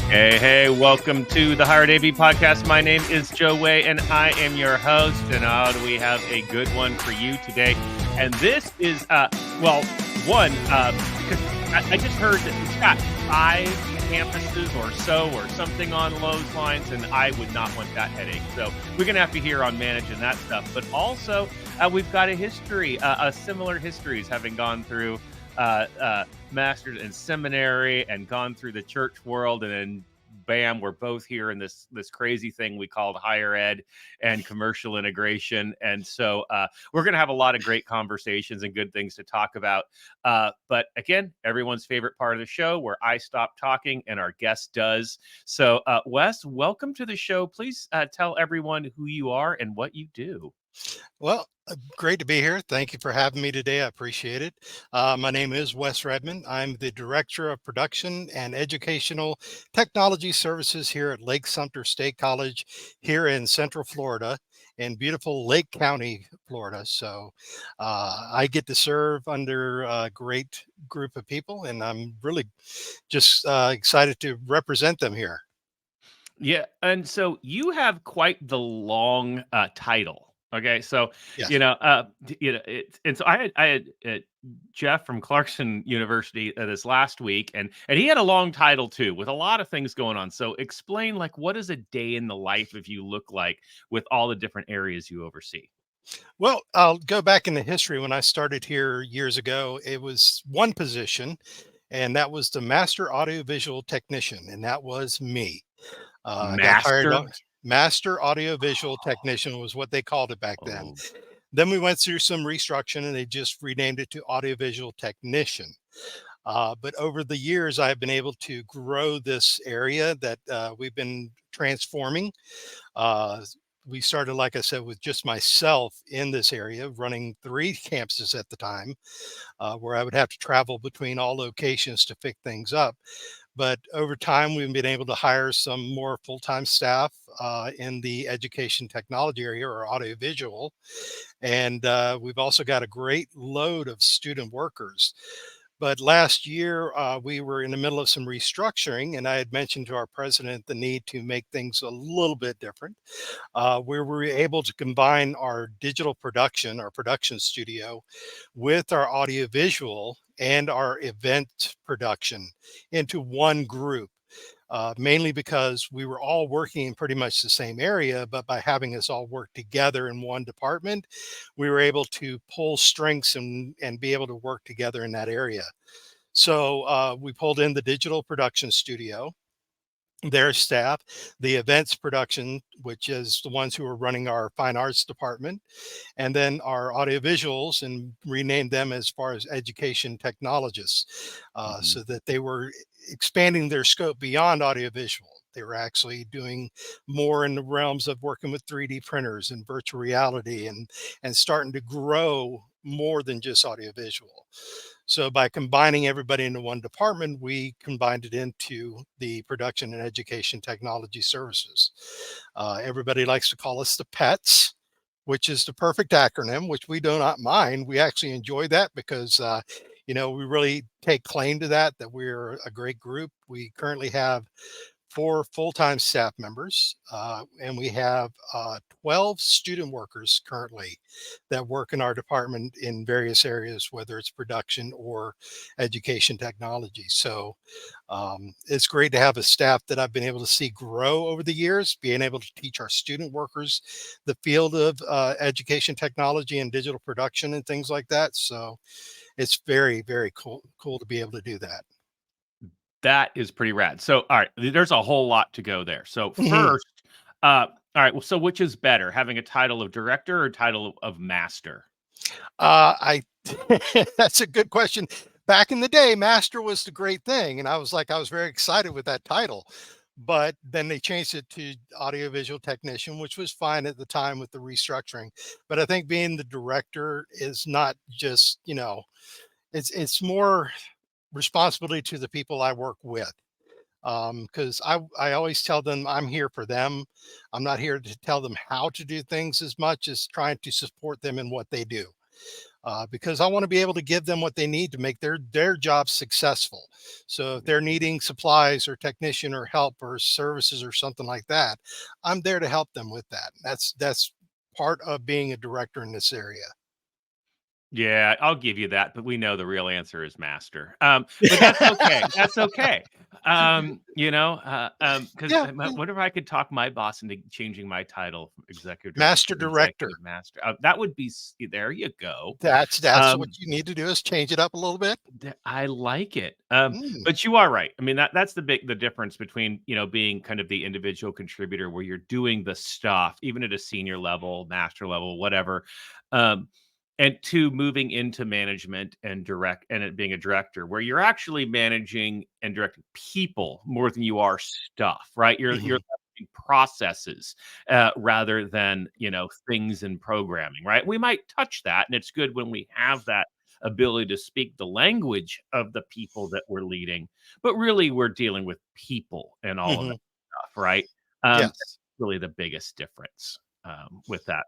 Hey, welcome to the Hired AV podcast. My name is Joe Way, and I am your host. And we have a good one for you today. And this is, because I just heard that it's got 5 campuses or so, or something on those lines, and I would not want that headache. So we're going to have to hear on managing that stuff. But also, we've got a history, a similar histories, having gone through master's in seminary and gone through the church world, and then bam, we're both here in this crazy thing we called higher ed and commercial integration. And so we're going to have a lot of great conversations and good things to talk about. But again, everyone's favorite part of the show, where I stop talking and our guest does. So Wes, welcome to the show. Please tell everyone who you are and what you do. Well, great to be here. Thank you for having me today. I appreciate it. My name is Wes Redman. I'm the Director of Production and Educational Technology Services here at Lake-Sumter State College here in Central Florida, in beautiful Lake County, Florida. So I get to serve under a great group of people, and I'm really just excited to represent them here. Yeah, and so you have quite the long title. Okay, so Yes. and so I had Jeff from Clarkson University this last week, and he had a long title too, with a lot of things going on. So explain, like, what does a day in the life of you look like with all the different areas you oversee? Well, I'll go back in the history. When I started here years ago, it was one position, and that was the master audiovisual technician, and that was me. I got hired Master. on. Master audiovisual technician was what they called it back then. Oh, Then we went through some restructuring, and they just renamed it to audiovisual technician. But over the years, I've been able to grow this area that we've been transforming. Uh, we started, like I said, with just myself in this area, running 3 campuses at the time, where I would have to travel between all locations to pick things up. But over time, we've been able to hire some more full-time staff in the education technology area, or audiovisual. And we've also got a great load of student workers. But last year, we were in the middle of some restructuring, and I had mentioned to our president the need to make things a little bit different. Where we were able to combine our digital production, our production studio, with our audiovisual and our event production into one group. Mainly because we were all working in pretty much the same area, but by having us all work together in one department, we were able to pull strengths and be able to work together in that area. So we pulled in the digital production studio, their staff, the events production, which is the ones who are running our fine arts department, and then our audiovisuals, and renamed them as far as education technologists, mhm. so that they were expanding their scope beyond audiovisual. They were actually doing more in the realms of working with 3D printers and virtual reality, and starting to grow more than just audiovisual. So by combining everybody into one department, we combined it into the production and education technology services. Everybody likes to call us the PETS, which is the perfect acronym, which we do not mind. We actually enjoy that because, we really take claim to that we're a great group. We currently have 4 full-time staff members, and we have 12 student workers currently that work in our department in various areas, whether it's production or education technology. So it's great to have a staff that I've been able to see grow over the years, being able to teach our student workers the field of education technology and digital production and things like that. So it's very, very cool to be able to do that. That is pretty rad. So, all right, there's a whole lot to go there. So Mhm. first, all right, well, so which is better, having a title of director or title of master? I That's a good question. Back in the day, master was the great thing, and I was very excited with that title. But then they changed it to audiovisual technician, which was fine at the time with the restructuring. But I think being the director is not just, it's more responsibility to the people I work with. Because I always tell them I'm here for them. I'm not here to tell them how to do things as much as trying to support them in what they do. because I want to be able to give them what they need to make their job successful. So if they're needing supplies or technician or help or services or something like that, I'm there to help them with that. That's part of being a director in this area. Yeah, I'll give you that, but we know the real answer is master. But that's okay. That's okay. Because Yeah, I yeah. wonder if I could talk my boss into changing my title from executive director Master to director. executive master. That would be there you go. That's what Um, you need to do, is change it up a little bit. I like it. Mm, But you are right. I mean, that's the difference between, being kind of the individual contributor where you're doing the stuff, even at a senior level, master level, whatever. Um, and to moving into management and direct and it being a director where you're actually managing and directing people more than you are stuff, right? You're mhm, leveraging processes rather than things in programming, right? We might touch that, and it's good when we have that ability to speak the language of the people that we're leading, but really we're dealing with people and all of that mhm. stuff, right? That's Yes. really the biggest difference with that.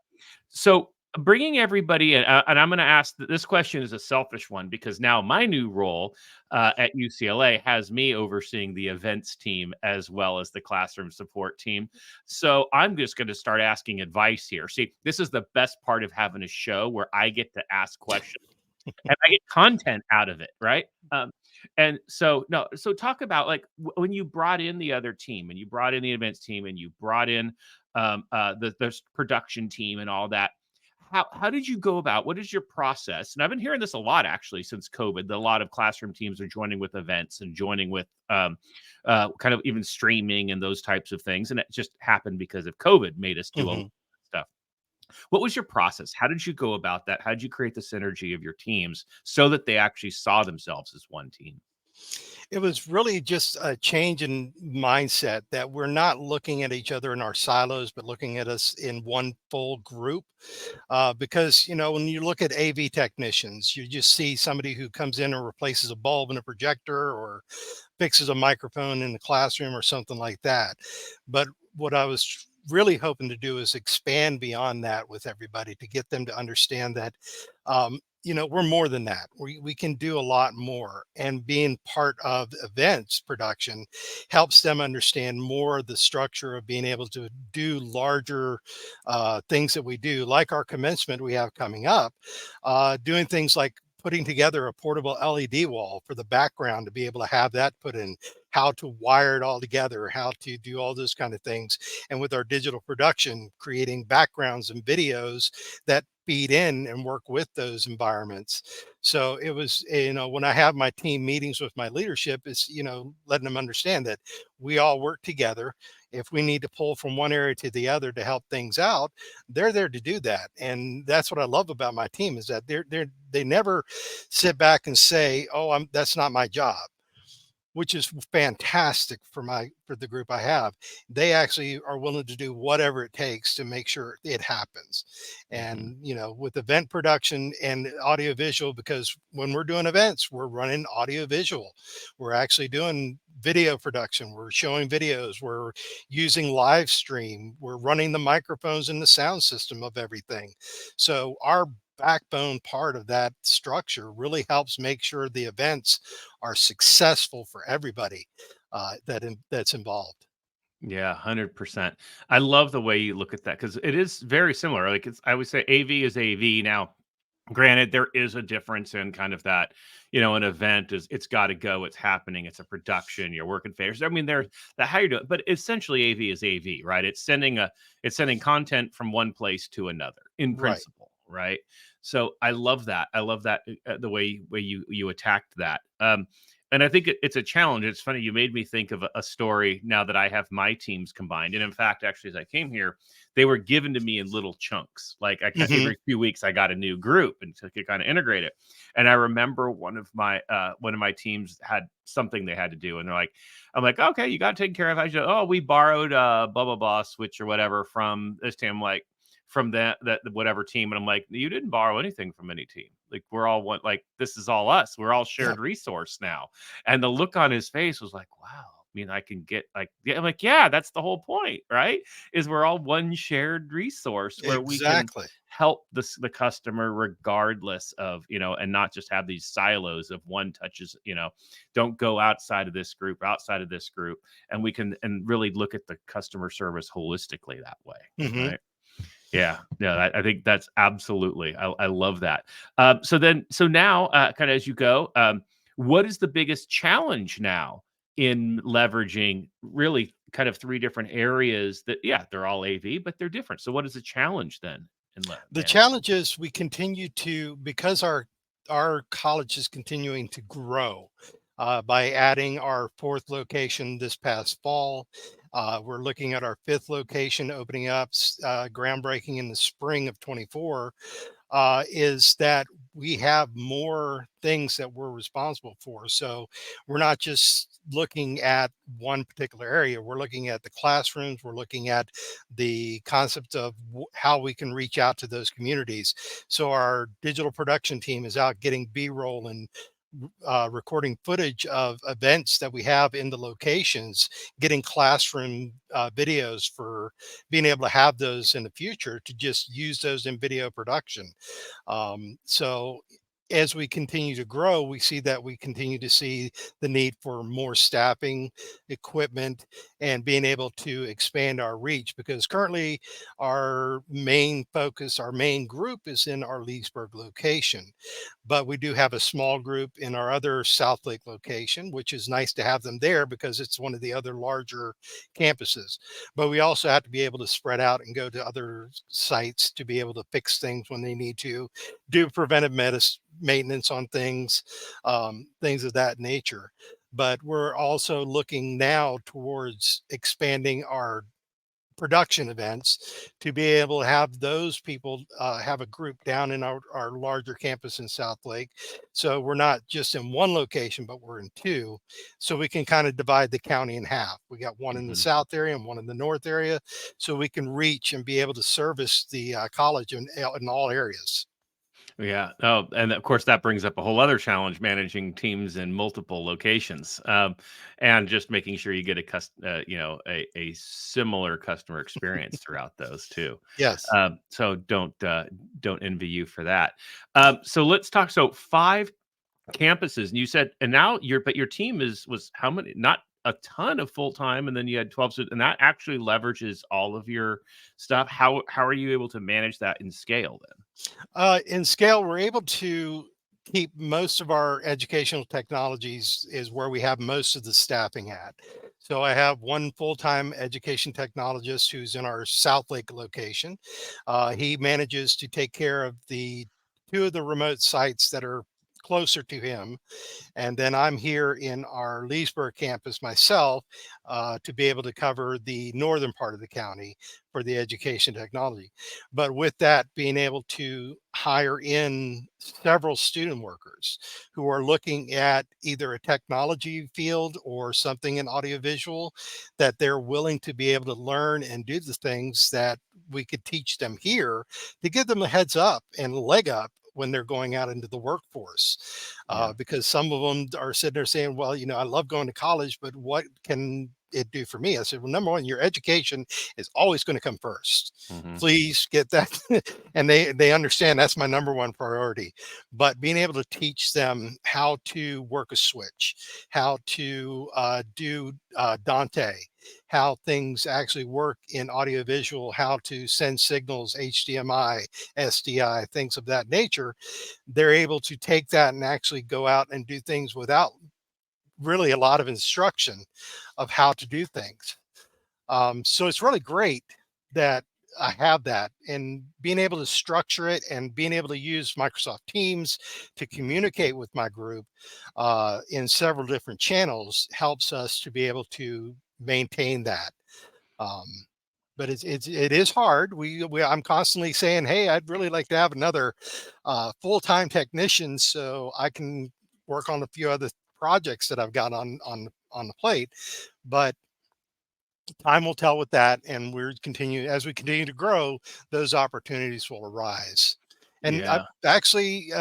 So bringing everybody in, and I'm going to ask this question is a selfish one because now my new role at UCLA has me overseeing the events team as well as the classroom support team. So I'm just going to start asking advice here. See, this is the best part of having a show where I get to ask questions and I get content out of it, right? And so no, so talk about like when you brought in the other team and you brought in the events team and you brought in the production team and all that. How did you go about? What is your process? And I've been hearing this a lot actually since COVID. That a lot of classroom teams are joining with events and joining with kind of even streaming and those types of things. And it just happened because of COVID made us do a lot of Mhm. stuff. What was your process? How did you go about that? How did you create the synergy of your teams so that they actually saw themselves as one team? It was really just a change in mindset, that we're not looking at each other in our silos, but looking at us in one full group. Because, when you look at AV technicians, you just see somebody who comes in and replaces a bulb in a projector or fixes a microphone in the classroom or something like that. But what I was really hoping to do is expand beyond that with everybody, to get them to understand that, we're more than that. We can do a lot more. And being part of events production helps them understand more of the structure of being able to do larger things that we do, like our commencement we have coming up, doing things like putting together a portable LED wall for the background to be able to have that put in, how to wire it all together, how to do all those kind of things. And with our digital production, creating backgrounds and videos that feed in and work with those environments. So it was, when I have my team meetings with my leadership, it's, letting them understand that we all work together. If we need to pull from one area to the other to help things out, they're there to do that. And that's what I love about my team, is that they never sit back and say, "Oh, that's not my job," which is fantastic for the group I have. They actually are willing to do whatever it takes to make sure it happens. Mhm. And with event production and audiovisual, because when we're doing events, we're running audiovisual. We're actually doing video production. We're showing videos. We're using live stream. We're running the microphones and the sound system of everything. So our backbone part of that structure really helps make sure the events are successful for everybody that's involved. Yeah, 100%. I love the way you look at that because it is very similar. Like I would say AV is AV. Now, granted, there is a difference in kind of that, an event is it's got to go, it's happening, it's a production, you're working favors. I mean, there's that how you do it, but essentially AV is AV, right? It's sending content from one place to another in Right. principle, right? So I love that. I love that the way you attacked that. And I think it's a challenge. It's funny. You made me think of a story now that I have my teams combined. And in fact, actually, as I came here, they were given to me in little chunks. Like Hmm. every few weeks, I got a new group and to kind of integrate it. And I remember one of my teams had something they had to do, and I'm like, okay, you got taken care of. I said, oh, we borrowed blah blah blah switch or whatever from this team. I'm like from that whatever team, and I'm like, you didn't borrow anything from any team. Like we're all one. Like this is all us. We're all Yep. shared resource now. And the look on his face was like, wow. mean, I can get like, yeah, I'm like, yeah, that's the whole point, right? Is we're all one shared resource where we can Exactly. help the customer regardless of, and not just have these silos of one touches, don't go outside of this group, and we can and really look at the customer service holistically that way, Hmm. right? Yeah, no, I think that's absolutely. I love that. So now, kind of as you go, what is the biggest challenge now in leveraging really kind of three different areas that, yeah, they're all AV, but they're different. So what is the challenge then in The managing? challenge is we continue to, because our college is continuing to grow by adding our fourth location this past fall. We're looking at our fifth location opening up, groundbreaking in the spring of 24. Is that we have more things that we're responsible for. So we're not just looking at one particular area. We're looking at the classrooms. We're looking at the concept of how we can reach out to those communities. So our digital production team is out getting B-roll and recording footage of events that we have in the locations, getting classroom videos for being able to have those in the future to just use those in video production. So as we continue to grow, we see that we continue to see the need for more staffing, equipment, and being able to expand our reach, because currently our main focus, our main group is in our Leesburg location. But we do have a small group in our other South Lake location, which is nice to have them there because it's one of the other larger campuses. But we also have to be able to spread out and go to other sites to be able to fix things when they need to, do preventive maintenance on things, things of that nature. But we're also looking now towards expanding our production events to be able to have those people have a group down in our larger campus in South Lake. So we're not just in one location, but we're in two. So we can kind of divide the county in half. We got one in the Mhm. south area and one in the north area. So we can reach and be able to service the college in all areas. Yeah. Oh, and of course that brings up a whole other challenge managing teams in multiple locations, and just making sure you get a similar customer experience throughout those too. Yes. So don't envy you for that. So let's talk. So five campuses, and you said, and now your team was how many? Not a ton of full time, and then you had 12, and that actually leverages all of your stuff. How are you able to manage that in scale then? In scale, we're able to keep most of our educational technologies is where we have most of the staffing at. So I have one full-time education technologist who's in our South Lake location. He manages to take care of the two of the remote sites that are closer to him, and then I'm here in our Leesburg campus myself to be able to cover the northern part of the county for the education technology. But with that, being able to hire in several student workers who are looking at either a technology field or something in audiovisual, that they're willing to be able to learn and do the things that we could teach them here, to give them a heads up and a leg up when they're going out into the workforce. Yeah. Because some of them are sitting there saying, well, I love going to college, but what can it do for me? I said, well, number one, your education is always going to come first. Hmm. Please get that. And they understand that's my number one priority. But being able to teach them how to work a switch, how to do Dante, how things actually work in audiovisual, how to send signals, HDMI, SDI, things of that nature, they're able to take that and actually go out and do things without really a lot of instruction of how to do things. So it's really great that I have that, and being able to structure it and being able to use Microsoft Teams to communicate with my group in several different channels helps us to be able to maintain that. Um, but it is hard. I'm constantly saying, hey, I'd really like to have another full-time technician so I can work on a few other projects that I've got on the plate. But time will tell with that, and as we continue to grow, those opportunities will arise. And I Yeah. actually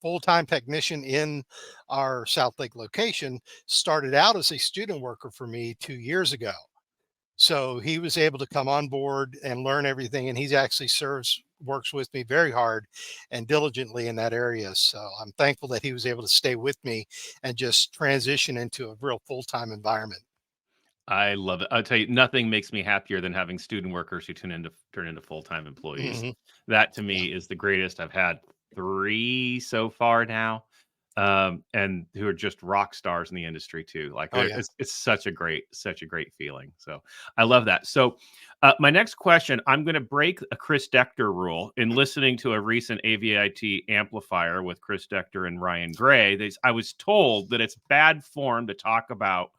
full-time technician in our South Lake location started out as a student worker for me 2 years ago. So he was able to come on board and learn everything, and he's actually works with me very hard and diligently in that area. So I'm thankful that he was able to stay with me and just transition into a real full-time environment. I love it. I'll tell you, nothing makes me happier than having student workers who turn into full-time employees. Mhm. That to Yeah. me is the greatest. I've had 3 so far now, and who are just rock stars in the industry too. Like Oh yeah. it's such a great feeling. So I love that. So my next question, I'm going to break a Chris Decter rule. In listening to a recent AVIT amplifier with Chris Decter and Ryan Gray, I was told that it's bad form to talk about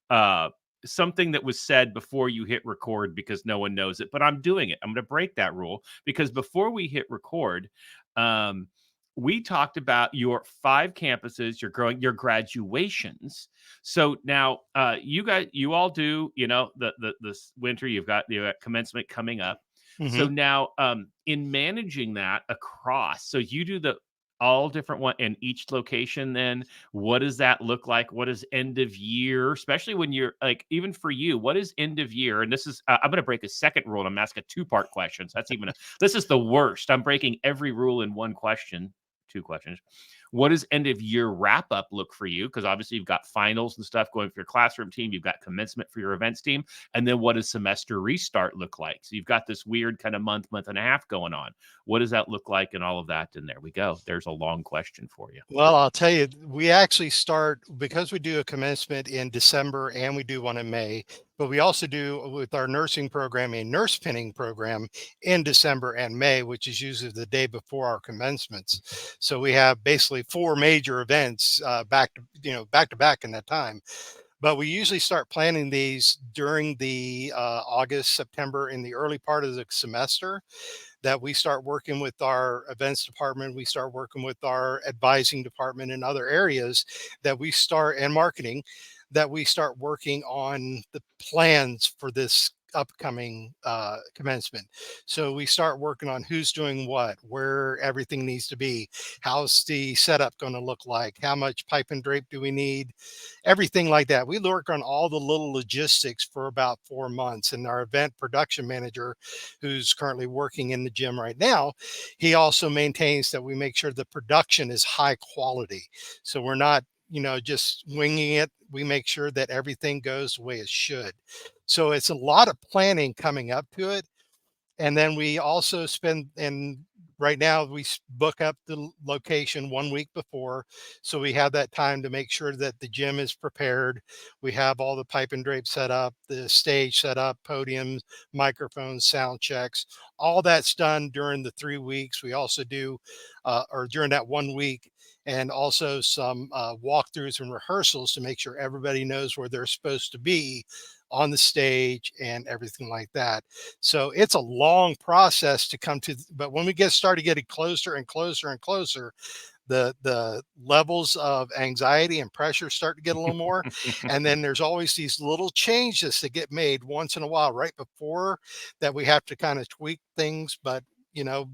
uh, something that was said before you hit record because no one knows it. But I'm doing it. I'm going to break that rule because before we hit record, um, we talked about your 5 campuses, your graduations. So now, you all do, the this winter you got commencement coming up. So Hmm. now, in managing that across, so you do the all different one in each location. Then what does that look like? What is end of year, especially when you're like, even for you, what is end of year? And this is, I'm going to break a second rule and I'm asking 2-part questions. This is the worst. I'm breaking every rule in one question, 2 questions. What does end of year wrap up look for you? Because obviously you've got finals and stuff going for your classroom team. You've got commencement for your events team. And then what does semester restart look like? So you've got this weird kind of month and a half going on. What does that look like and all of that? And there we go. There's a long question for you. Well, I'll tell you, we actually start because we do a commencement in December and we do one in May, but we also do with our nursing program a nurse pinning program in December and May, which is usually the day before our commencements. So we have basically 4 major events back to back in that time. But we usually start planning these during the August, September, in the early part of the semester, that we start working with our events department, we start working with our advising department in other areas, that we start and marketing, that we start working on the plans for this upcoming commencement. So we start working on who's doing what, where everything needs to be, how's the setup going to look like, how much pipe and drape do we need, everything like that. We work on all the little logistics for about 4 months. And our event production manager, who's currently working in the gym right now, he also maintains that we make sure the production is high quality. So we're not, just winging it. We make sure that everything goes the way it should. So it's a lot of planning coming up to it. And then we also spend, and right now book up the location 1 week before, so we have that time to make sure that the gym is prepared. We have all the pipe and drape set up, the stage set up, podiums, microphones, sound checks. All that's done during the 3 weeks. We also do or during that 1 week, and also some walkthroughs and rehearsals to make sure everybody knows where they're supposed to be on the stage and everything like that. So it's a long process to come to, but when we get started getting closer and closer and closer, the levels of anxiety and pressure start to get a little more. And then there's always these little changes that get made once in a while right before that, we have to kind of tweak things. But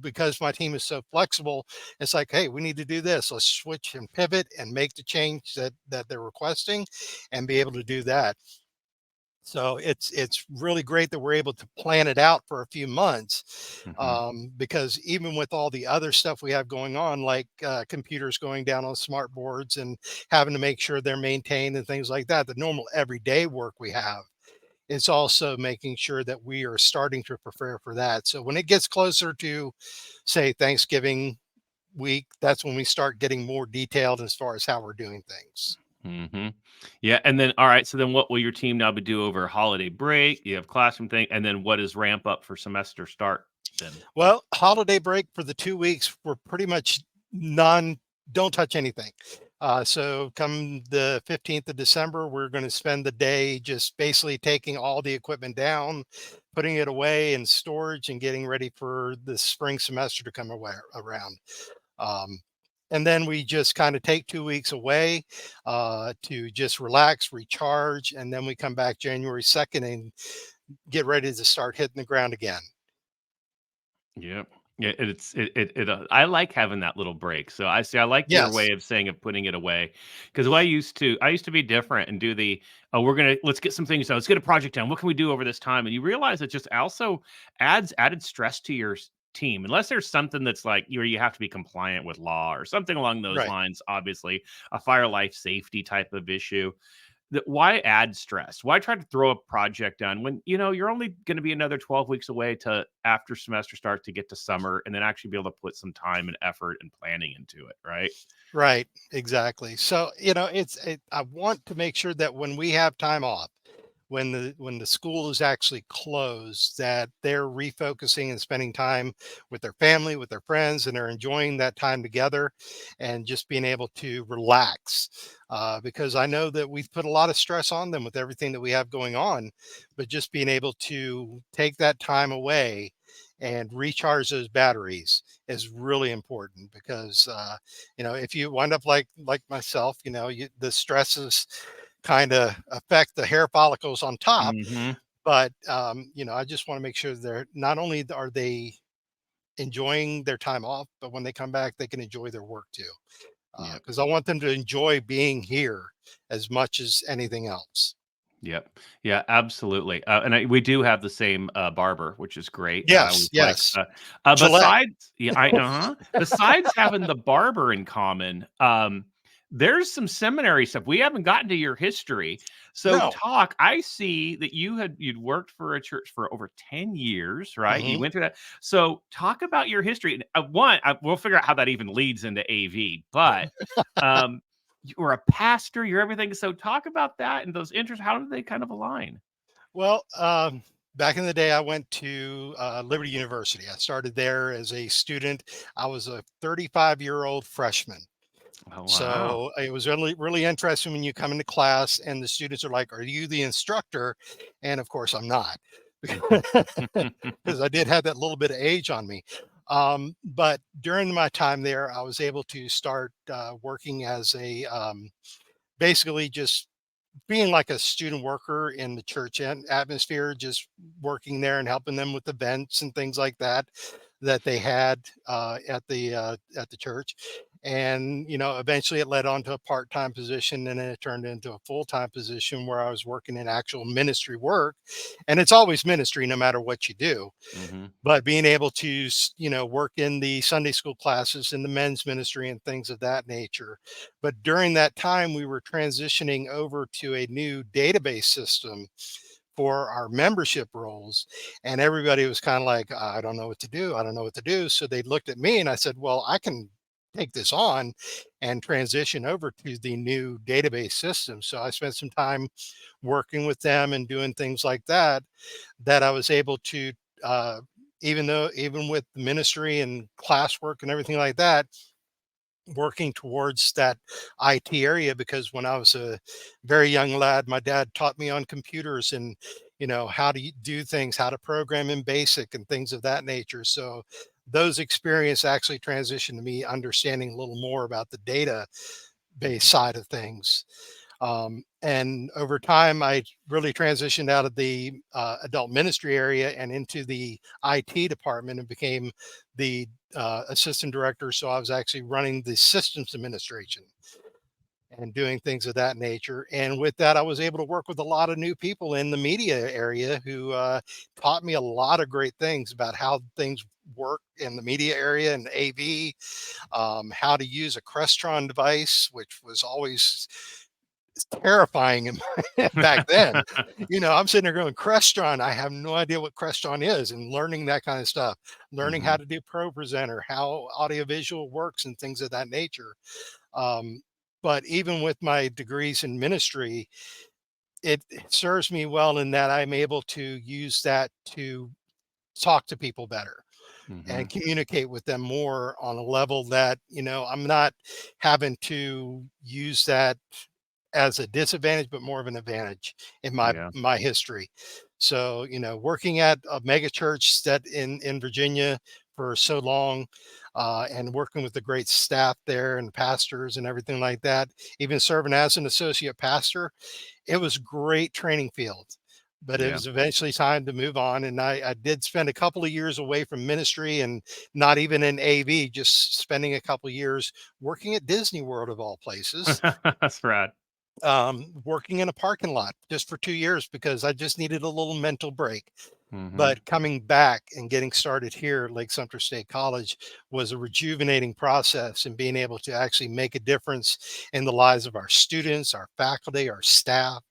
because my team is so flexible, it's like, hey, we need to do this, let's switch and pivot and make the change that they're requesting and be able to do that. So it's really great that we're able to plan it out for a few months, Mhm. because even with all the other stuff we have going on, like computers going down on smart boards and having to make sure they're maintained and things like that, the normal everyday work we have, it's also making sure that we are starting to prepare for that. So when it gets closer to, say, Thanksgiving week, that's when we start getting more detailed as far as how we're doing things. Mhm. Yeah, and then all right, so then what will your team now be do over holiday break? You have classroom thing, and then what is ramp up for semester start then? Well, holiday break for the 2 weeks, we're pretty much don't touch anything. So come the 15th of December, we're going to spend the day just basically taking all the equipment down, putting it away in storage, and getting ready for the spring semester to come around. Um, and then we just kind of take 2 weeks away to just relax, recharge, and then we come back January 2nd and get ready to start hitting the ground again. Yep. Yeah, I like having that little break. So I like your Yes, way of saying of putting it away, because I used to be different and do the, "Oh, let's get some things done. Let's get a project done. What can we do over this time?" And you realize it just also adds added stress to your team, unless there's something that's like you have to be compliant with law or something along those right. lines. Obviously, a fire life safety type of issue. Why add stress? Why try to throw a project done when you're only going to be another 12 weeks away to after semester start to get to summer and then actually be able to put some time and effort and planning into it, right? Right, exactly. So, I want to make sure that when we have time off, when the school is actually closed, that they're refocusing and spending time with their family, with their friends, and they're enjoying that time together and just being able to relax. Because I know that we've put a lot of stress on them with everything that we have going on, but just being able to take that time away and recharge those batteries is really important because if you wind up like myself, the stresses kind of affect the hair follicles on top. Mhm. But I just want to make sure they're not only are they enjoying their time off, but when they come back, they can enjoy their work too. Yep. Because I want them to enjoy being here as much as anything else. Yep. Yeah, absolutely. We do have the same barber, which is great. Yes, We've like yes. Gillette. besides, yeah, besides having the barber in common, there's some seminary stuff. We haven't gotten to your history. So No. talk. I see that you'd worked for a church for over 10 years, right? You Hmm. went through that. So talk about your history. And, one, we'll figure out how that even leads into AV, but um you're a pastor, you're everything. So talk about that and those interests. How do they kind of align? Well, back in the day, I went to Liberty University. I started there as a student. I was a 35-year-old freshman. Oh, wow. So it was really, really interesting when you come into class and the students are like, "Are you the instructor?" And of course, I'm not, Mhm. because I did have that little bit of age on me. But during my time there, I was able to start working as basically just being like a student worker in the church atmosphere, just working there and helping them with events and things like that they had at the church. And eventually it led on to a part-time position, and then it turned into a full-time position where I was working in actual ministry work. And it's always ministry no matter what you do, Mhm. but being able to work in the Sunday school classes in the men's ministry and things of that nature. But during that time we were transitioning over to a new database system for our membership roles, and everybody was kind of like, "I don't know what to do, I don't know what to do." So they looked at me and I said, "Well, I can take this on and transition over to the new database system." So I spent some time working with them and doing things like that I was able to, uh, even with the ministry and classwork and everything like that, working towards that IT area. Because when I was a very young lad, my dad taught me on computers and how to do things, how to program in BASIC and things of that nature. So those experience actually transitioned to me understanding a little more about the database Mhm. side of things. And over time, I really transitioned out of the adult ministry area and into the IT department and became the assistant director. So I was actually running the systems administration and doing things of that nature. And with that, I was able to work with a lot of new people in the media area who taught me a lot of great things about how things work in the media area and AV, how to use a Crestron device, which was always terrifying back then. I'm sitting there going, Crestron, I have no idea what Crestron is, and learning that kind of stuff, learning how Mhm. to do Pro Presenter, how audiovisual works, and things of that nature. Um, but even with my degrees in ministry, it serves me well in that I'm able to use that to talk to people better and Mhm. communicate with them more on a level that, I'm not having to use that as a disadvantage, but more of an advantage in my Yeah. my history. So, working at a mega church that in Virginia for so long, and working with the great staff there and pastors and everything like that, even serving as an associate pastor, it was great training field. but it Yeah. was eventually time to move on. And I did spend a couple of years away from ministry and not even in AV, just spending a couple of years working at Disney World of all places, That's rad. working in a parking lot just for 2 years because I just needed a little mental break. Mhm. But coming back and getting started here at Lake-Sumter State College was a rejuvenating process, and being able to actually make a difference in the lives of our students, our faculty, our staff.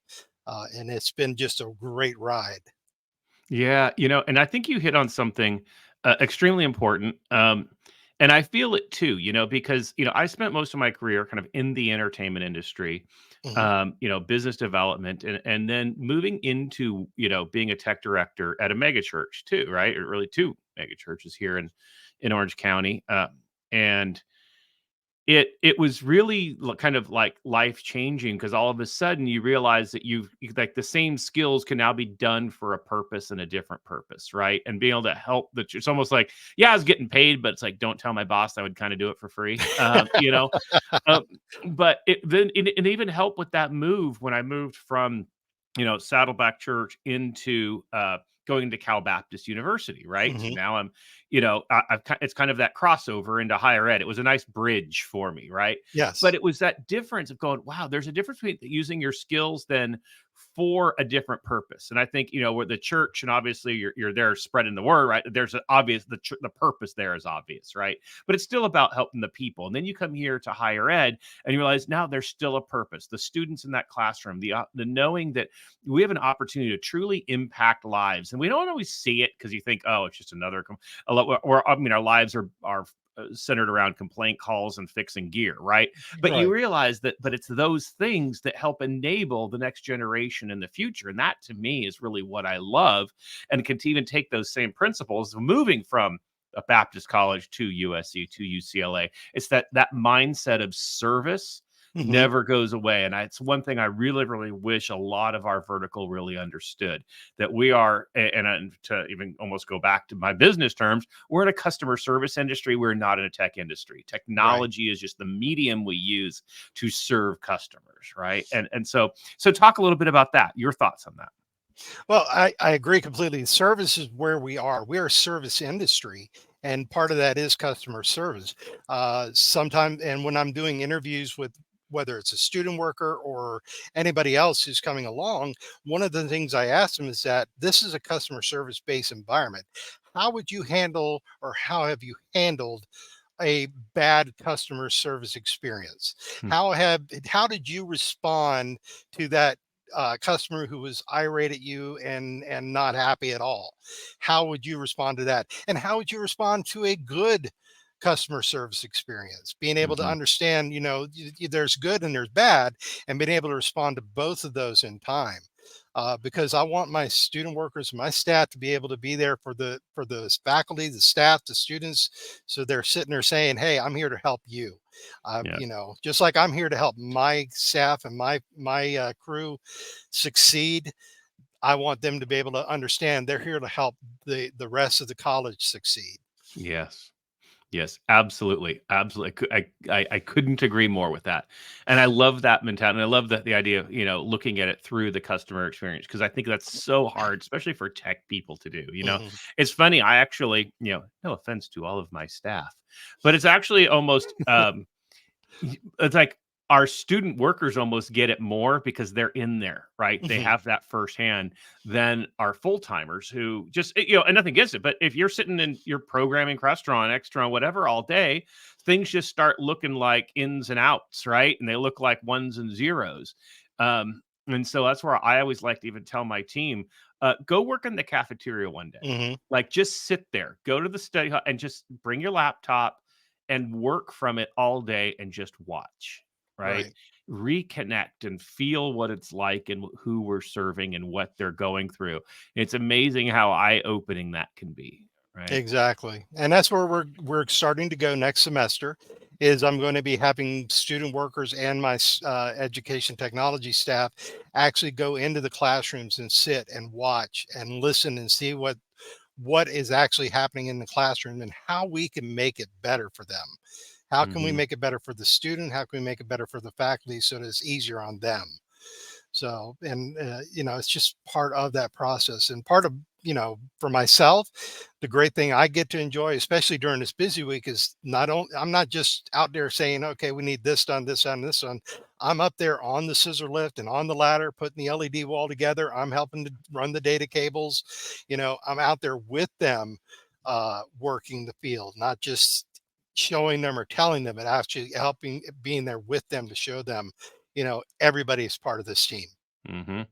And it's been just a great ride. Yeah, and I think you hit on something extremely important. And I feel it too, because, I spent most of my career kind of in the entertainment industry, Mhm. business development, and then moving into, being a tech director at a mega church too, right? Or really two mega churches here in Orange County. And it was really kind of like life changing because all of a sudden you realize that like the same skills can now be done for a purpose and a different purpose, right? And being able to help that it's almost like, yeah, I was getting paid, but it's like, don't tell my boss I would kind of do it for free. Um, but it even helped with that move when I moved from, Saddleback Church into going to Cal Baptist University, right? So Mhm. now I'm, it's kind of that crossover into higher ed. It was a nice bridge for me, right? But Yes. it was that difference of going, wow, there's a difference between using your skills then for a different purpose. And I think, where the church and obviously you're there spreading the word, right? There's an obvious the purpose there is obvious, right? But it's still about helping the people. And then you come here to higher ed and you realize now there's still a purpose. The students in that classroom, the knowing that we have an opportunity to truly impact lives, and we don't always see it because you think, oh, it's just another. A lot, or I mean, our lives are centered around complaint calls and fixing gear, right? But you Right. realize that, but it's those things that help enable the next generation in the future, and that to me is really what I love, and can even take those same principles of moving from a Baptist college to USC to UCLA. It's that mindset of service Mhm. never goes away. And it's one thing I really, really wish a lot of our vertical really understood that we are, and to even almost go back to my business terms, we're in a customer service industry. We're not in a tech industry. Right. Technology is just the medium we use to serve customers, right? And so talk a little bit about that. Your thoughts on that? Well, I agree completely. Service is where we are. We're a service industry, and part of that is customer service. Sometimes, and when I'm doing interviews with whether it's a student worker or anybody else who's coming along, one of the things I ask them is that this is a customer service based environment. How would you handle, or how have you handled a bad customer service experience? Hmm. How did you respond to that customer who was irate at you and not happy at all? How would you respond to that? And how would you respond to a good customer service experience? Being able to Hmm. understand, there's good and there's bad, and being able to respond to both of those in time. Because I want my student workers, my staff, to be able to be there for the faculty, the staff, the students, so they're sitting there saying, "Hey, I'm here to help you." Yeah. Just like I'm here to help my staff and my crew succeed. I want them to be able to understand they're here to help the rest of the college succeed. Yes. Yes, absolutely, absolutely. I couldn't agree more with that, and I love that mentality. And I love the idea of looking at it through the customer experience because I think that's so hard, especially for tech people to do. Mhm. It's funny. I actually, no offense to all of my staff, but it's actually almost it's like our student workers almost get it more because they're in there, right? They Mhm. have that firsthand than our full timers who just, and nothing against it. But if you're sitting in your programming, restaurant, extra, whatever all day, things just start looking like ins and outs, right? And they look like ones and zeros. And so that's where I always like to even tell my team, go work in the cafeteria one day. Mhm. Like just sit there, go to the study hall and just bring your laptop and work from it all day and just watch, right? Right. Reconnect and feel what it's like and who we're serving and what they're going through. It's amazing how eye-opening that can be, right? Exactly. And that's where we're starting to go next semester. Is I'm going to be having student workers and my education technology staff actually go into the classrooms and sit and watch and listen and see what is actually happening in the classroom and how we can make it better for them. How can we Mhm. make it better for the student? How can we make it better for the faculty so that it's easier on them? So, and it's just part of that process, and part of, for myself, the great thing I get to enjoy, especially during this busy week, is not only I'm not just out there saying, okay, we need this done, this done, this done. I'm up there on the scissor lift and on the ladder, putting the LED wall together. I'm helping to run the data cables. I'm out there with them, working the field, not just showing them or telling them, but actually helping, being there with them to show them, everybody's part of this team. Hmm.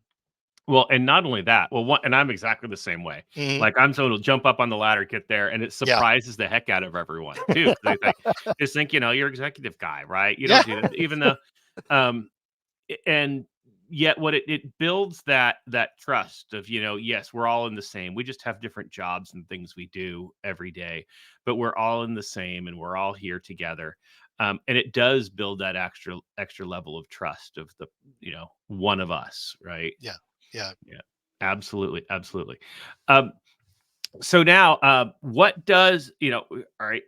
Well, and not only that, well, one, and I'm exactly the same way. Hmm. Like I'm someone who'll jump up on the ladder, get there, and it Yeah. surprises the heck out of everyone too. Because they think, just think, you're executive guy, right? You Yeah. don't do that, even though, um, and yet what it builds that trust of, yes, we're all in the same. We just have different jobs and things we do every day, but we're all in the same and we're all here together. And it does build that extra level of trust of the, one of us, right? Yeah. Yeah. Yeah, absolutely, absolutely. Um, so now, what does all right?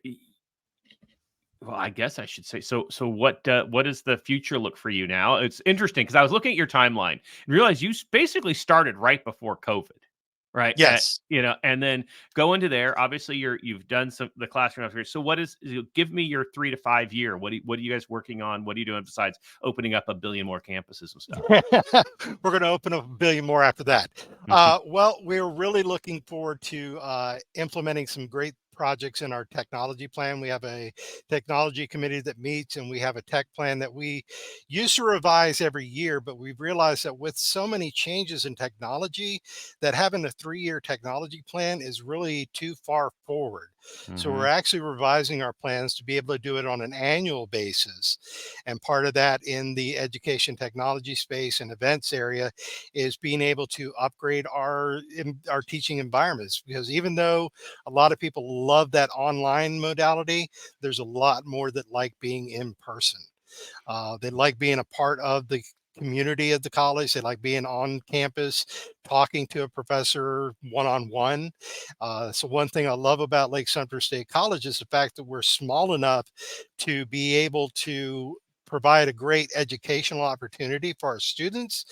Well, I guess I should say. So, what does the future look for you now? It's interesting because I was looking at your timeline and realized you basically started right before COVID, right? Yes. And then go into there. Obviously, you've done some the classroom upgrade. So, give me your 3 to 5 year? What are you guys working on? What are you doing besides opening up a billion more campuses and stuff? We're going to open up a billion more after that. Mhm. Well, we're really looking forward to implementing some great projects in our technology plan. We have a technology committee that meets, and we have a tech plan that we used to revise every year, but we've realized that with so many changes in technology, that having a 3-year technology plan is really too far forward. So we're Mhm. actually revising our plans to be able to do it on an annual basis. And part of that in the education technology space and events area is being able to upgrade our teaching environments, because even though a lot of people love that online modality, there's a lot more that like being in person. They like being a part of the community of the college. They like being on campus, talking to a professor one on one. So, one thing I love about Lake-Sumter State College is the fact that we're small enough to be able to provide a great educational opportunity for our students,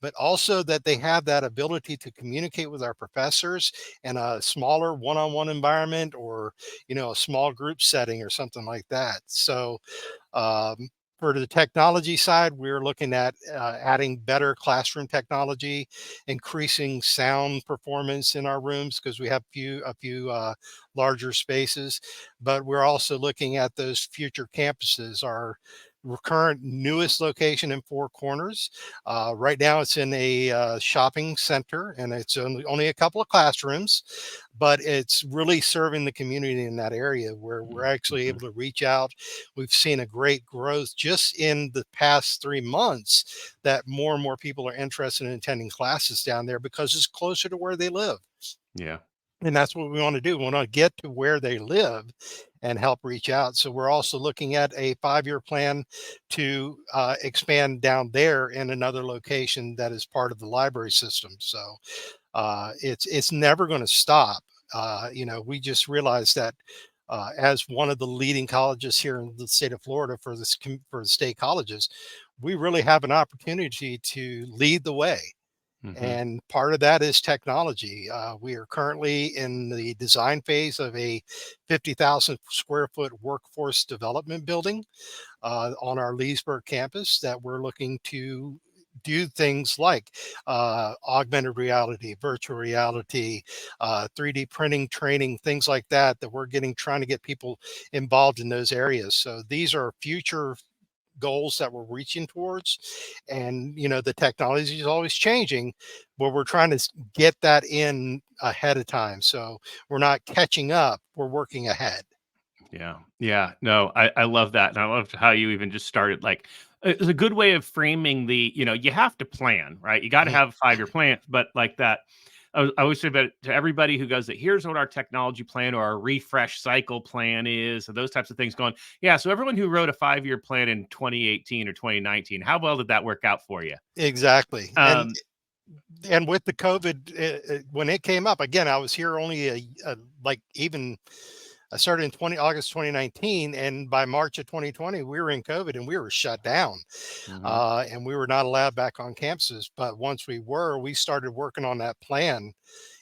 but also that they have that ability to communicate with our professors in a smaller one-on-one environment, or a small group setting or something like that. So, um, for the technology side, we're looking at adding better classroom technology, increasing sound performance in our rooms because we have a few larger spaces. But we're also looking at those future campuses. Our current newest location in Four Corners. Right now, it's in a shopping center, and it's only a couple of classrooms, but it's really serving the community in that area where we're actually Mhm. able to reach out. We've seen a great growth just in the past 3 months, that more and more people are interested in attending classes down there because it's closer to where they live. Yeah. And that's what we want to do. We want to get to where they live and help reach out. So we're also looking at a 5-year plan to expand down there in another location that is part of the library system. So it's never going to stop. We just realized that as one of the leading colleges here in the state of Florida for for the state colleges, we really have an opportunity to lead the way. Mhm. And part of that is technology. We are currently in the design phase of a 50,000 square foot workforce development building on our Leesburg campus that we're looking to do things like augmented reality, virtual reality, 3D printing training, things like that, that we're trying to get people involved in those areas. So these are future goals that we're reaching towards. And the technology is always changing, but we're trying to get that in ahead of time, so we're not catching up, we're working ahead. Yeah. Yeah. No, I love that. And I loved how you even just started like it's a good way of framing the, you have to plan, right? You got to Mhm. have 5 year plans, but like that. I always say that to everybody who goes that here's what our technology plan or our refresh cycle plan is, and those types of things going. Yeah. So everyone who wrote a 5 year plan in 2018 or 2019, how well did that work out for you? Exactly. and Um, and with the COVID, when it came up again, I was here only like even I started in August 2019, and by March of 2020, we were in COVID and we were shut down, Hmm. and we were not allowed back on campuses. But once we were, we started working on that plan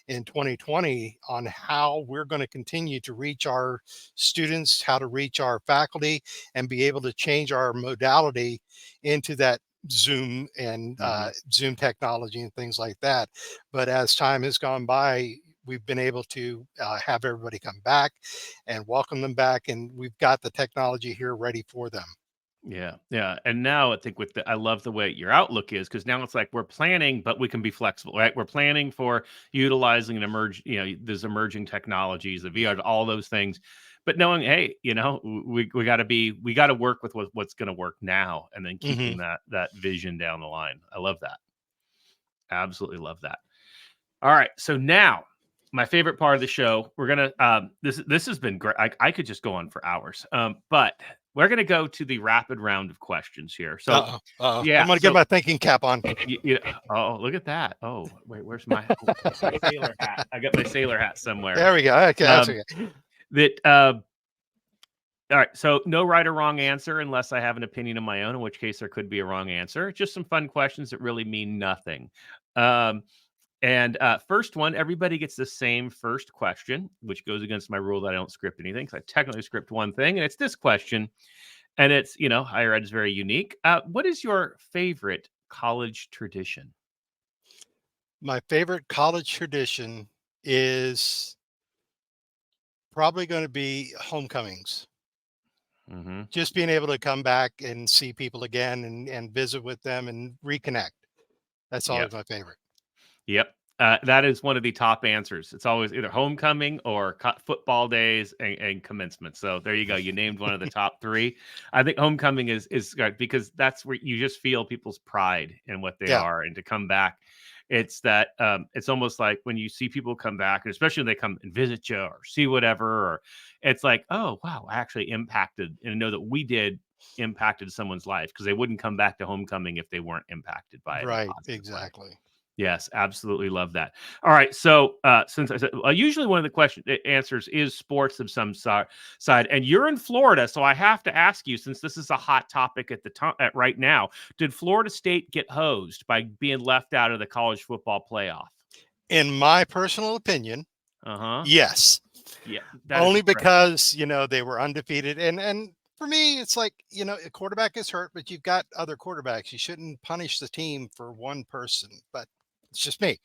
in 2020 on how we're going to continue to reach our students, how to reach our faculty, and be able to change our modality into that Zoom and Hmm. Zoom technology and things like that. But as time has gone by, we've been able to have everybody come back and welcome them back, and we've got the technology here ready for them. Yeah, yeah. And now I think I love the way your outlook is because now it's like we're planning, but we can be flexible, right? We're planning for utilizing these emerging technologies, the VR, all those things, but knowing, hey, we got to work with what's going to work now, and then Hmm. keeping that vision down the line. I love that. Absolutely love that. All right, so now my favorite part of the show. We're gonna this has been great. I could just go on for hours, but we're gonna go to the rapid round of questions here. So Uh-oh. Uh-oh. I'm yeah, going to get so my thinking cap on. oh, look at that. Oh, wait, where's my sailor hat? I got my sailor hat somewhere. There we go. Okay, that's Um, okay. that all right, so no right or wrong answer unless I have an opinion of my own, in which case there could be a wrong answer. Just some fun questions that really mean nothing. Um, and first one, everybody gets the same first question, which goes against my rule that I don't script anything because I technically script one thing, and it's this question. And it's, higher ed is very unique. What is your favorite college tradition? My favorite college tradition is probably going to be homecomings. Hmm. Just being able to come back and see people again and visit with them and reconnect. That's Yep. always my favorite. Yep. That is one of the top answers. It's always either homecoming or football days and commencement. So there you go. You named one of the top three. I think homecoming is good because that's where you just feel people's pride in what they Yeah, are, and to come back. It's that it's almost like when you see people come back, and especially when they come and visit you or see whatever, or it's like, oh wow, I actually impacted, and know that we did impacted someone's life because they wouldn't come back to homecoming if they weren't impacted by it in a right. positive way. Exactly. Yes, absolutely love that. All right, so since I said usually one of the answers is sports of some side, and you're in Florida, so I have to ask you, since this is a hot topic at the time right now, did Florida State get hosed by being left out of the college football playoff? In my personal opinion, Uh huh. yes. Yeah, that is Only impressive. because, they were undefeated. And for me, it's like, a quarterback is hurt, but you've got other quarterbacks. You shouldn't punish the team for one person, but it's just me.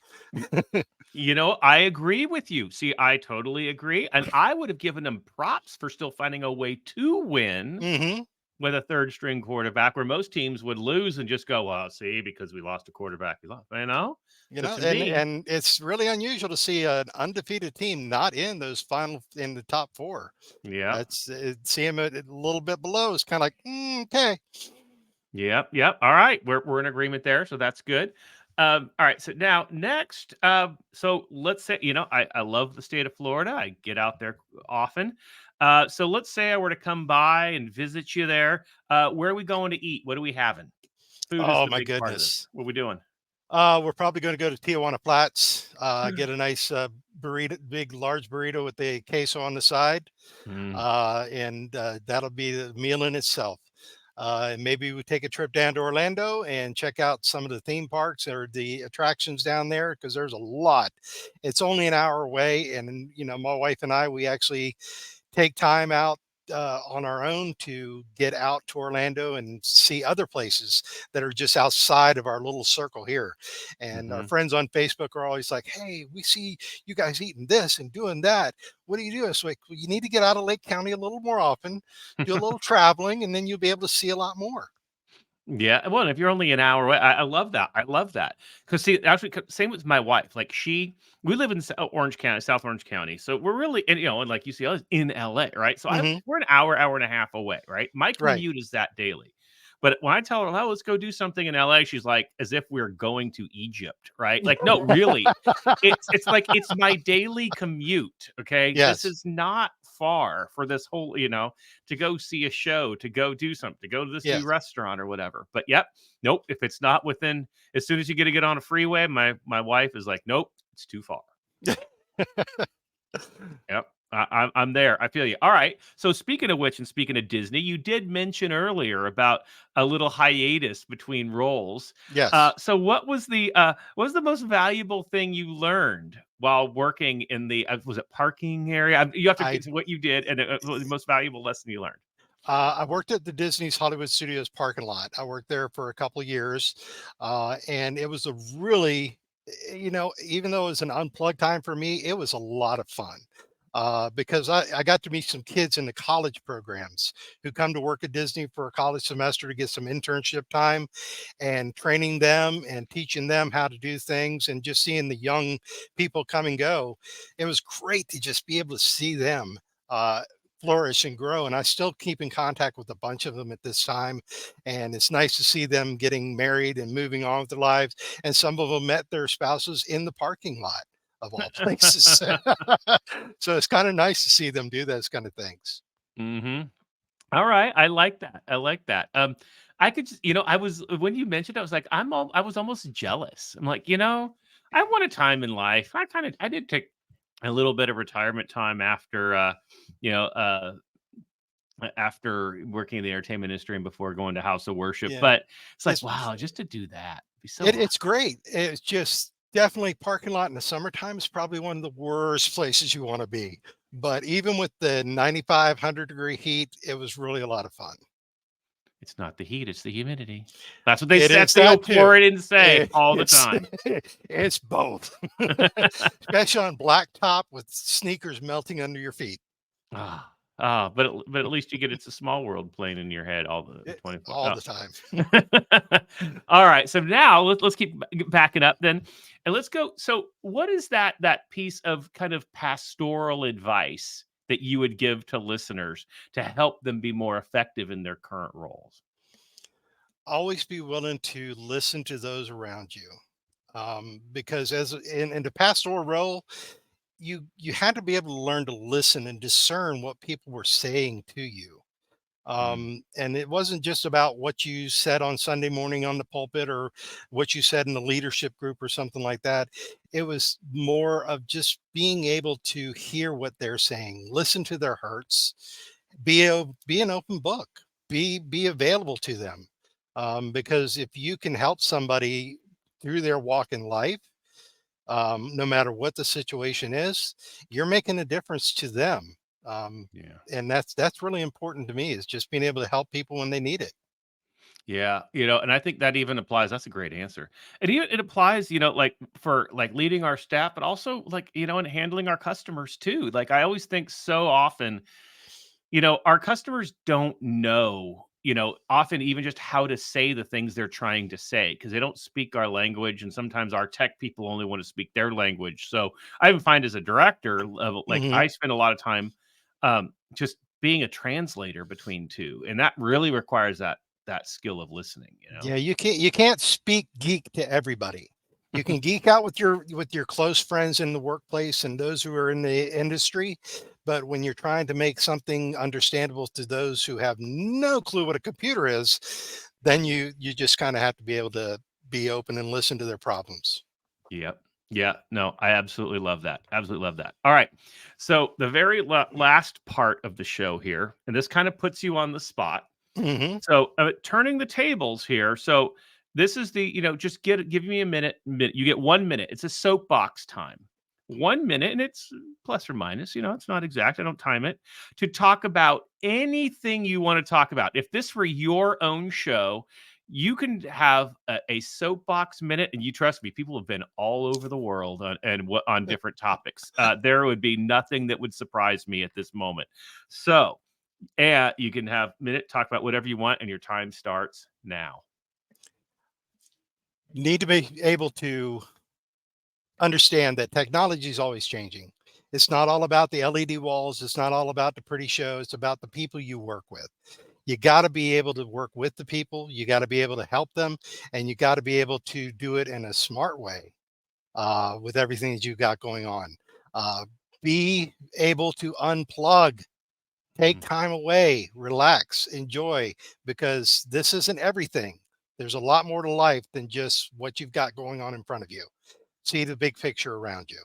I agree with you. See, I totally agree, and I would have given them props for still finding a way to win Hmm. with a third string quarterback, where most teams would lose and just go, well, see, because we lost a quarterback, we lost, But to And me, it's really unusual to see an undefeated team not in those final in the top four. yep, See them a little bit below. It's kind of like, okay. yep. All right, we're in agreement there, so that's good. All right, so now next, so let's say I love the state of Florida. I get out there often. So let's say I were to come by and visit you there. Where are we going to eat? What are we having? Food is Oh the my big part of this. goodness. What are we doing? We're probably going to go to Tijuana Flats, get a nice burrito, big large burrito with the queso on the side, Mm, and that'll be the meal in itself. And maybe we take a trip down to Orlando and check out some of the theme parks or the attractions down there because there's a lot. It's only an hour away, and my wife and I, we actually take time out on our own to get out to Orlando and see other places that are just outside of our little circle here. And our hmm. friends on Facebook are always like, "Hey, we see you guys eating this and doing that. What do you do?" It's like, well, you need to get out of Lake County a little more often, do a little traveling, and then you'll be able to see a lot more. Yeah, well, and if you're only an hour away, I love that. I love that because see, actually, same with my wife. Like we live in Orange County, South Orange County, so we're really, and like you see, I was in LA, right? So Hmm. we're an hour and a half away, right? My Right. commute is that daily. But when I tell her, "Oh, let's go do something in LA," she's like, as if we're going to Egypt, right? Like, no, really, it's like it's my daily commute. Okay, this Yes. is not far for this whole, to go see a show, to go do something, to go to this new Yes. restaurant or whatever. But yep, nope. If it's not within, as soon as you get on a freeway, my wife is like, nope, it's too far. Yep. I'm there. I feel you. All right. So speaking of which, and speaking of Disney, you did mention earlier about a little hiatus between roles. Yes. So what was the most valuable thing you learned while working in the was it parking area? You have to I get to what you did, and what was the most valuable lesson you learned? I worked at the Disney's Hollywood Studios parking lot. I worked there for a couple of years, and it was a really, even though it was an unplugged time for me, it was a lot of fun. Because I got to meet some kids in the college programs who come to work at Disney for a college semester to get some internship time, and training them and teaching them how to do things, and just seeing the young people come and go. It was great to just be able to see them uh, flourish and grow. And I still keep in contact with a bunch of them at this time. And it's nice to see them getting married and moving on with their lives. And some of them met their spouses in the parking lot of all places. So it's kind of nice to see them do those kind of things. Hmm. All right, I like that. I like that. I could, I was when you mentioned, I was like, I was almost jealous. I'm like, I want a time in life. I did take a little bit of retirement time after, you know, after working in the entertainment industry and before going to House of Worship. Yeah. But it's like, It's wow, just to do that be so it's awesome. great. It's just definitely parking lot in the summertime is probably one of the worst places you want to be. But even with the 95, 100-degree heat, it was really a lot of fun. It's not the heat; it's the humidity. That's what they It said. is The that old too. Floridians say all the It's time. it's both, especially on blacktop with sneakers melting under your feet But at least you get It's a Small World playing in your head all the 24. all the time. All right, so now let's keep backing up then, and let's go. So, what is that piece of kind of pastoral advice that you would give to listeners to help them be more effective in their current roles? Always be willing to listen to those around you, because in the pastoral role, you had to be able to learn to listen and discern what people were saying to you. Mm, And it wasn't just about what you said on Sunday morning on the pulpit or what you said in the leadership group or something like that. It was more of just being able to hear what they're saying, listen to their hurts, be an open book, be available to them. Because if you can help somebody through their walk in life, no matter what the situation is, you're making a difference to them. Um, yeah. and that's really important to me, is just being able to help people when they need it. Yeah, and I think that even applies. That's a great answer. It applies, like for like leading our staff, but also like, and handling our customers too. Like I always think so often, our customers don't know, often even just how to say the things they're trying to say because they don't speak our language. And sometimes our tech people only want to speak their language. So I even find as a director, like Hmm. I spend a lot of time just being a translator between two. And that really requires that skill of listening. Yeah, you can't speak geek to everybody. You can geek out with your close friends in the workplace and those who are in the industry, but when you're trying to make something understandable to those who have no clue what a computer is, then you just kind of have to be able to be open and listen to their problems. Yep. Yeah. No, I absolutely love that. Absolutely love that. All right. So the very last part of the show here, and this kind of puts you on the spot. Hmm. So turning the tables here. So this is just give me a minute. You get 1 minute. It's a soapbox time. 1 minute, and it's plus or minus. It's not exact. I don't time it to talk about anything you want to talk about. If this were your own show, you can have a soapbox minute, and you trust me, people have been all over the world on different topics. There would be nothing that would surprise me at this moment. So, and you can have minute talk about whatever you want, and your time starts now. Need to be able to understand that technology is always changing. It's not all about the LED walls. It's not all about the pretty show. It's about the people you work with. You got to be able to work with the people. You got to be able to help them, and you got to be able to do it in a smart way, with everything that you've got going on. Uh, be able to unplug, take Mhm. time away, relax, enjoy, because this isn't everything. There's a lot more to life than just what you've got going on in front of you. See the big picture around you.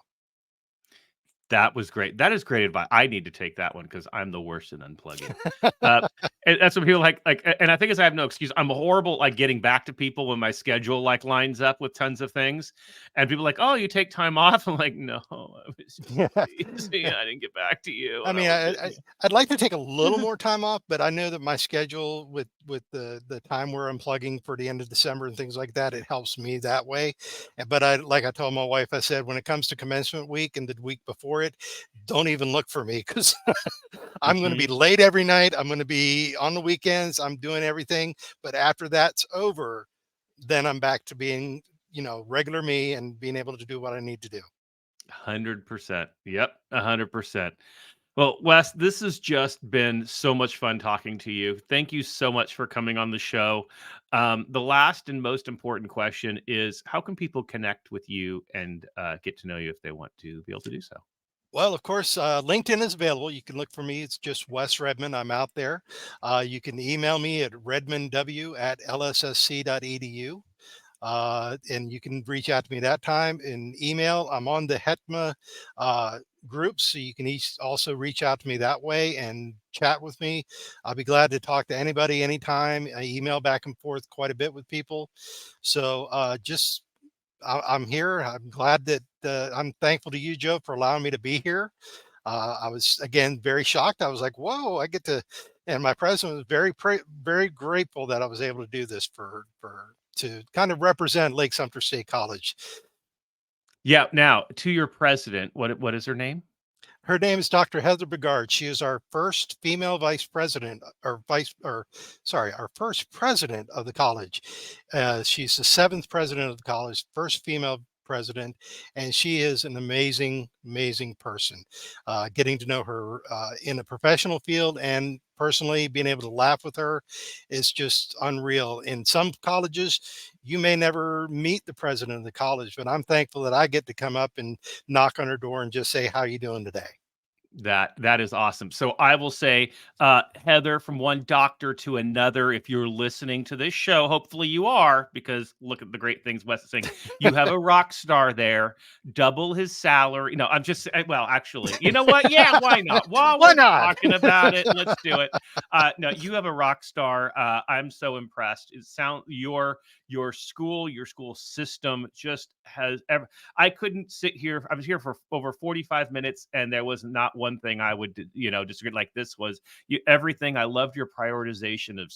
That was great. That is great advice. I need to take that one because I'm the worst at unplugging. Uh, and that's what people and I think is I have no excuse. I'm horrible like getting back to people when my schedule like lines up with tons of things, and people are like, "Oh, you take time off?" I'm like, "No, I was just Yeah. busy. I didn't get back to you, I and I mean, was I busy." I'd like to take a little more time off, but I know that my schedule with the time we're unplugging for the end of December and things like that, it helps me that way. But I like I told my wife, I said, when it comes to commencement week and the week before it, don't even look for me because I'm going to be Mhm. late every night. I'm going to be on the weekends. I'm doing everything. But after that's over, then I'm back to being, regular me and being able to do what I need to do. 100%. Yep, 100%. Well, Wes, this has just been so much fun talking to you. Thank you so much for coming on the show. The last and most important question is how can people connect with you and get to know you if they want to be able to do so? Well, of course, LinkedIn is available. You can look for me. It's just Wes Redman. I'm out there. You can email me at redmanw@lssc.edu. And you can reach out to me that time in email. I'm on the HETMA uh, group, so you can also reach out to me that way and chat with me. I'll be glad to talk to anybody anytime. I email back and forth quite a bit with people. So I'm here. I'm glad that I'm thankful to you, Joe, for allowing me to be here. I was again very shocked. I was like, "Whoa, I get to," and my president was very grateful that I was able to do this to kind of represent Lake-Sumter State College. Yeah. Now, to your president, what is her name? Her name is Dr. Heather Bigard. She is our first female vice president, or sorry, our first president of the college. She's the seventh president of the college, first female president, and she is an amazing person. Getting to know her in a professional field and personally being able to laugh with her is just unreal. In some colleges, you may never meet the president of the college, but I'm thankful that I get to come up and knock on her door and just say, "How you doing today?" That is awesome. So I will say, Heather, from one doctor to another, if you're listening to this show, hopefully you are, because look at the great things Wes is saying. You have a rock star there, double his salary. No, I'm just well, actually, you know what? Yeah, why not? While Why we're not? talking about it, let's do it. No, you have a rock star. I'm so impressed. It sound your school system just has ever I couldn't sit here. I was here for over 45 minutes, and there was not one thing I would, disagree. Like this was everything. I loved your prioritization of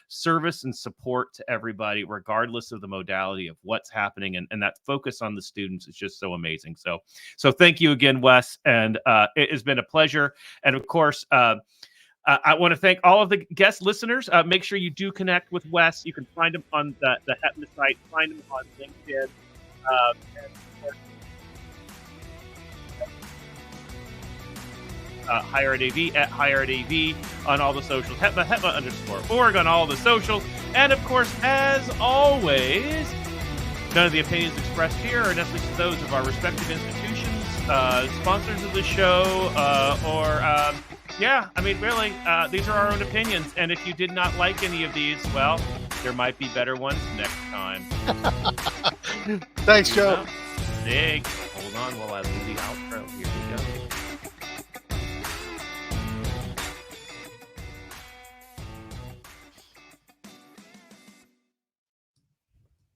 service and support to everybody, regardless of the modality of what's happening, and that focus on the students is just so amazing. So thank you again, Wes, and it has been a pleasure. And of course, I want to thank all of the guest listeners. Make sure you do connect with Wes. You can find him on the HETMA site, find him on LinkedIn. And of course, HireAV at HireAV on all the socials. HETMA_org on all the socials. And of course, as always, none of the opinions expressed here are necessarily those of our respective institutions, sponsors of the show, really, these are our own opinions. And if you did not like any of these, well, there might be better ones next time. Thanks, Joe. Thanks. Hold on while I lose